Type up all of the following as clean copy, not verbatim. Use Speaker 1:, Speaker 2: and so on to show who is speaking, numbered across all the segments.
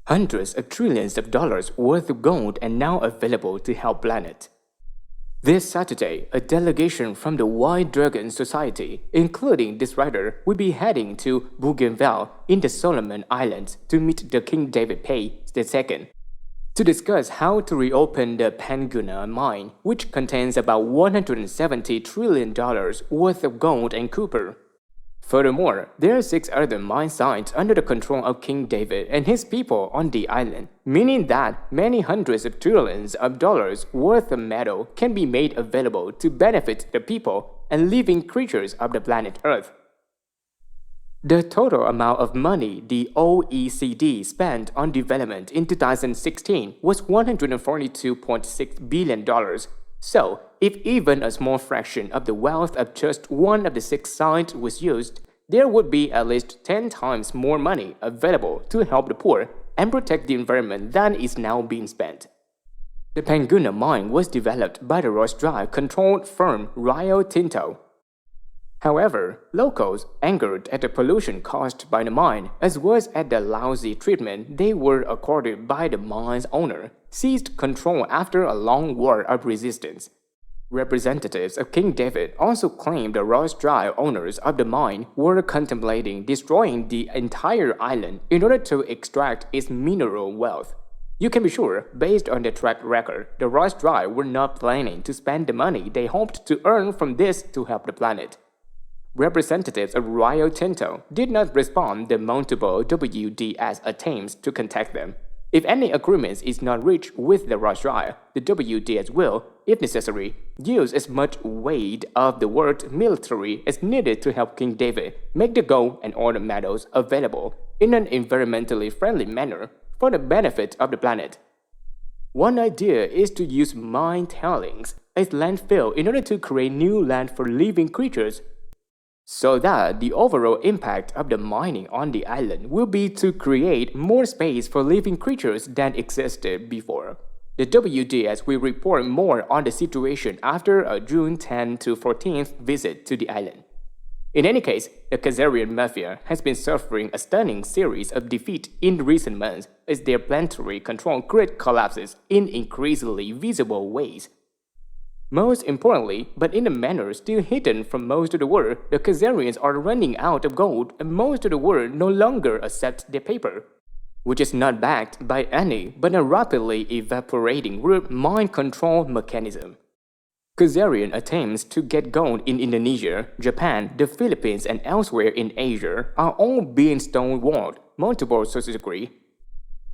Speaker 1: Hundreds of trillions of dollars worth of gold are now available to help planet. This Saturday, a delegation from the White Dragon Society, including this writer, will be heading to Bougainville in the Solomon Islands to meet the King David Pay II to discuss how to reopen the Panguna mine, which contains about $170 trillion worth of gold and copper. Furthermore, there are 6 other mine sites under the control of King David and his people on the island, meaning that many hundreds of trillions of dollars worth of metal can be made available to benefit the people and living creatures of the planet Earth. The total amount of money the OECD spent on development in 2016 was $142.6 billion. So, if even a small fraction of the wealth of just one of the 6 sites was used, there would be at least 10 times more money available to help the poor and protect the environment than is now being spent. The Panguna mine was developed by the Rothschild-controlled firm Rio Tinto. However, locals, angered at the pollution caused by the mine as well as at the lousy treatment they were accorded by the mine's owner, seized control after a long war of resistance. Representatives of King David also claimed the Rothschild owners of the mine were contemplating destroying the entire island in order to extract its mineral wealth. You can be sure, based on their track record, the Rothschild were not planning to spend the money they hoped to earn from this to help the planet. Representatives of Rio Tinto did not respond to multiple WDS attempts to contact them. If any agreement is not reached with the Rothschild, the WDS will, if necessary, use as much weight of the word military as needed to help King David make the gold and other metals available in an environmentally friendly manner for the benefit of the planet. One idea is to use mine tailings as landfill in order to create new land for living creatures, so that the overall impact of the mining on the island will be to create more space for living creatures than existed before. The WDS will report more on the situation after a June 10 to 14th visit to the island. In any case, the Khazarian mafia has been suffering a stunning series of defeat in recent months as their planetary control grid collapses in increasingly visible ways. Most importantly, but in a manner still hidden from most of the world, the Khazarians are running out of gold and most of the world no longer accepts their paper, which is not backed by any but a rapidly evaporating root mind control mechanism. Khazarian attempts to get gold in Indonesia, Japan, the Philippines, and elsewhere in Asia are all being stonewalled, multiple sources agree.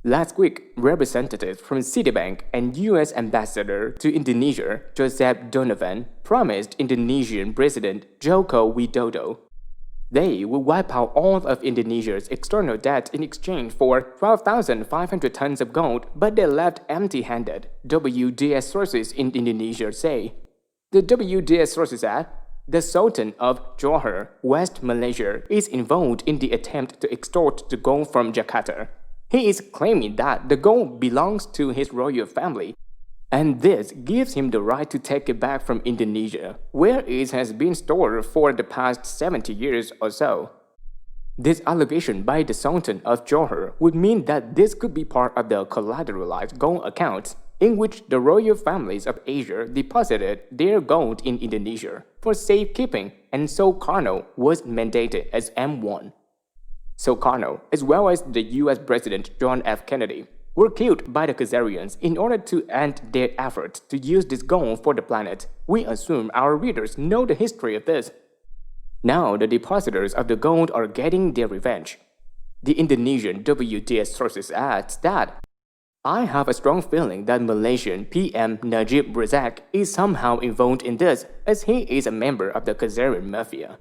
Speaker 1: Last week, representatives from Citibank and U.S. Ambassador to Indonesia, Joseph Donovan, promised Indonesian President Joko Widodo they will wipe out all of Indonesia's external debt in exchange for 12,500 tons of gold, but they left empty-handed, WDS sources in Indonesia say. The WDS sources add, the Sultan of Johor, West Malaysia, is involved in the attempt to extort the gold from Jakarta. He is claiming that the gold belongs to his royal family, and this gives him the right to take it back from Indonesia, where it has been stored for the past 70 years or so. This allegation by the Sultan of Johor would mean that this could be part of the collateralized gold accounts in which the royal families of Asia deposited their gold in Indonesia for safekeeping, and Sukarno was mandated as M1. Sukarno, as well as the US President John F. Kennedy, were killed by the Khazarians in order to end their efforts to use this gold for the planet. We assume our readers know the history of this. Now the depositors of the gold are getting their revenge. The Indonesian WDS sources adds that, I have a strong feeling that Malaysian PM Najib Razak is somehow involved in this, as he is a member of the Khazarian mafia.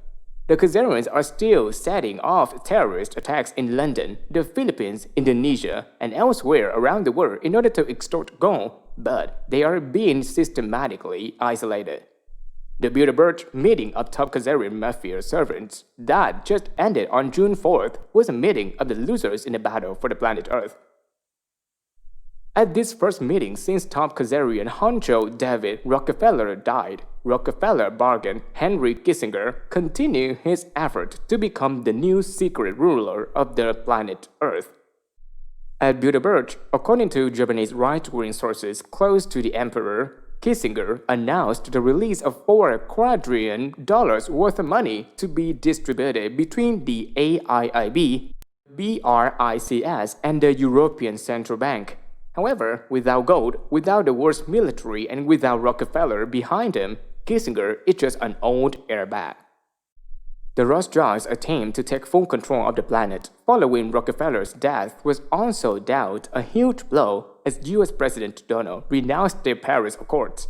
Speaker 1: The Khazarians are still setting off terrorist attacks in London, the Philippines, Indonesia, and elsewhere around the world in order to extort gold, but they are being systematically isolated. The Bilderberg meeting of top Khazarian mafia servants that just ended on June 4th was a meeting of the losers in the battle for the planet Earth. At this first meeting since top Khazarian honcho David Rockefeller died, Rockefeller bargained Henry Kissinger continue his effort to become the new secret ruler of the planet Earth. At Bilderberg, according to Japanese right-wing sources close to the emperor, Kissinger announced the release of $4 quadrillion worth of money to be distributed between the AIIB, BRICS, and the European Central Bank. However, without gold, without the world's military, and without Rockefeller behind him, Kissinger is just an old airbag. The Rothschilds' attempt to take full control of the planet following Rockefeller's death was also dealt a huge blow as US President Donald renounced the Paris Accords.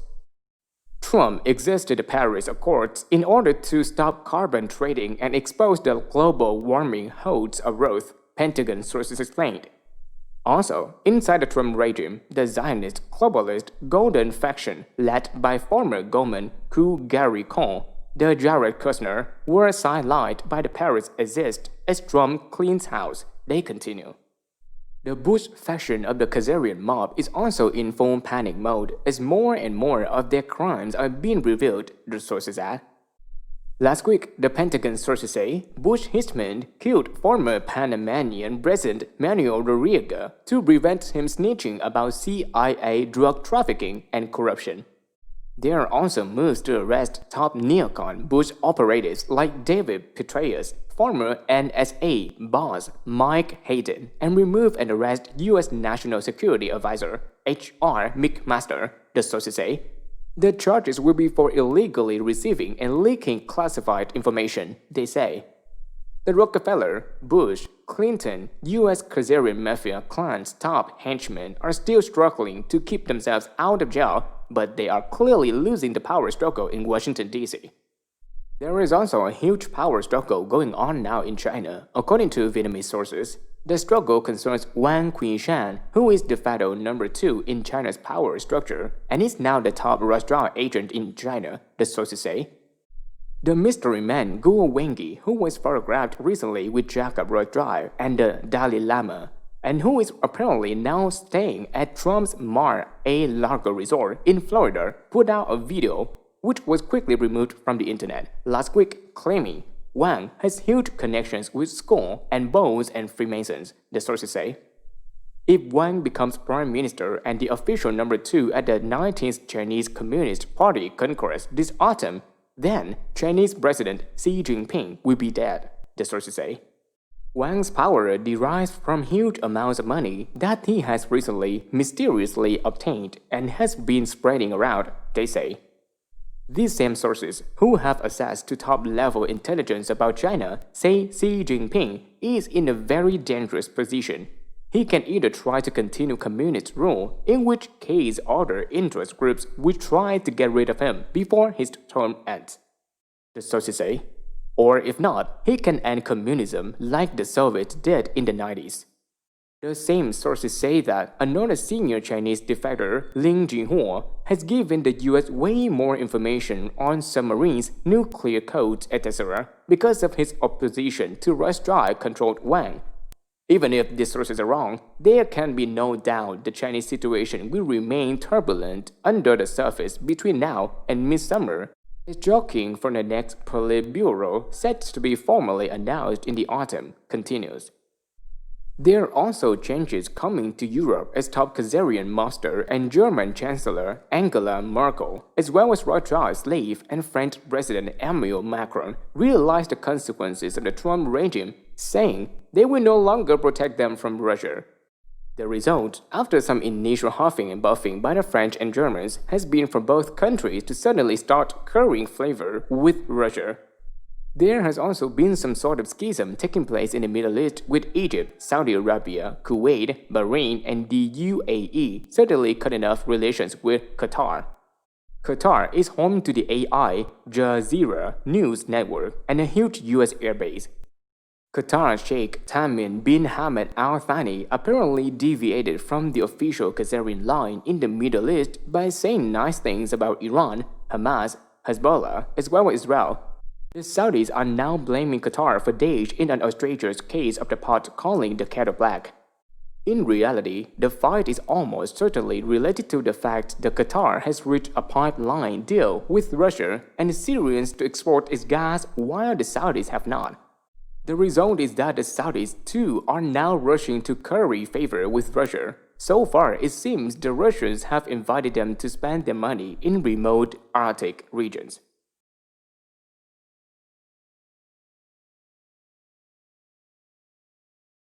Speaker 1: Trump exited the Paris Accords in order to stop carbon trading and expose the global warming hoax of growth, Pentagon sources explained. Also, inside the Trump regime, the Zionist globalist Golden Faction, led by former Goldman coup Gary Cohn, the Jared Kushner, were sidelined by the Paris exist as Trump cleans house, they continue. The Bush faction of the Khazarian mob is also in full panic mode as more and more of their crimes are being revealed, the sources add. Last week, the Pentagon sources say Bush hitmen killed former Panamanian President Manuel Noriega to prevent him snitching about CIA drug trafficking and corruption. There are also moves to arrest top neocon Bush operatives like David Petraeus, former NSA boss Mike Hayden, and remove and arrest U.S. National Security Advisor H.R. McMaster, the sources say. The charges will be for illegally receiving and leaking classified information, they say. The Rockefeller, Bush, Clinton, U.S. Khazarian Mafia clan's top henchmen are still struggling to keep themselves out of jail, but they are clearly losing the power struggle in Washington, D.C. There is also a huge power struggle going on now in China, according to Vietnamese sources. The struggle concerns Wang Qingshan, who is de facto number 2 in China's power structure and is now the top Rothschild agent in China, the sources say. The mystery man Guo Wengi, who was photographed recently with Jacob Rothschild and the Dalai Lama, and who is apparently now staying at Trump's Mar-a-Lago resort in Florida, put out a video which was quickly removed from the internet last week, claiming Wang has huge connections with Skull and Bones and Freemasons, the sources say. If Wang becomes prime minister and the official number 2 at the 19th Chinese Communist Party Congress this autumn, then Chinese President Xi Jinping will be dead, the sources say. Wang's power derives from huge amounts of money that he has recently mysteriously obtained and has been spreading around, they say. These same sources, who have access to top-level intelligence about China, say Xi Jinping is in a very dangerous position. He can either try to continue communist rule, in which case other interest groups will try to get rid of him before his term ends, the sources say. Or if not, he can end communism like the Soviets did in the 90s. The same sources say that another senior Chinese defector, Lin Jinhua, has given the US way more information on submarines, nuclear codes, etc. because of his opposition to Rothschild-controlled Wang. Even if these sources are wrong, there can be no doubt the Chinese situation will remain turbulent under the surface between now and midsummer. It's joking from the next Politburo set to be formally announced in the autumn, continues. There are also changes coming to Europe as top Khazarian mobster and German Chancellor Angela Merkel, as well as Rothschild slave and French President Emmanuel Macron, realize the consequences of the Trump regime, saying they will no longer protect them from Russia. The result, after some initial huffing and buffing by the French and Germans, has been for both countries to suddenly start currying favor with Russia. There has also been some sort of schism taking place in the Middle East with Egypt, Saudi Arabia, Kuwait, Bahrain, and the UAE suddenly cutting off relations with Qatar. Qatar is home to the Al Jazeera news network and a huge US airbase. Qatar's Sheikh Tamim bin Hamad Al Thani apparently deviated from the official Khazarian line in the Middle East by saying nice things about Iran, Hamas, Hezbollah, as well as Israel. The Saudis are now blaming Qatar for Daesh in an outrageous case of the pot calling the kettle black. In reality, the fight is almost certainly related to the fact that Qatar has reached a pipeline deal with Russia and the Syrians to export its gas while the Saudis have not. The result is that the Saudis too are now rushing to curry favor with Russia. So far, it seems the Russians have invited them to spend their money in remote Arctic regions.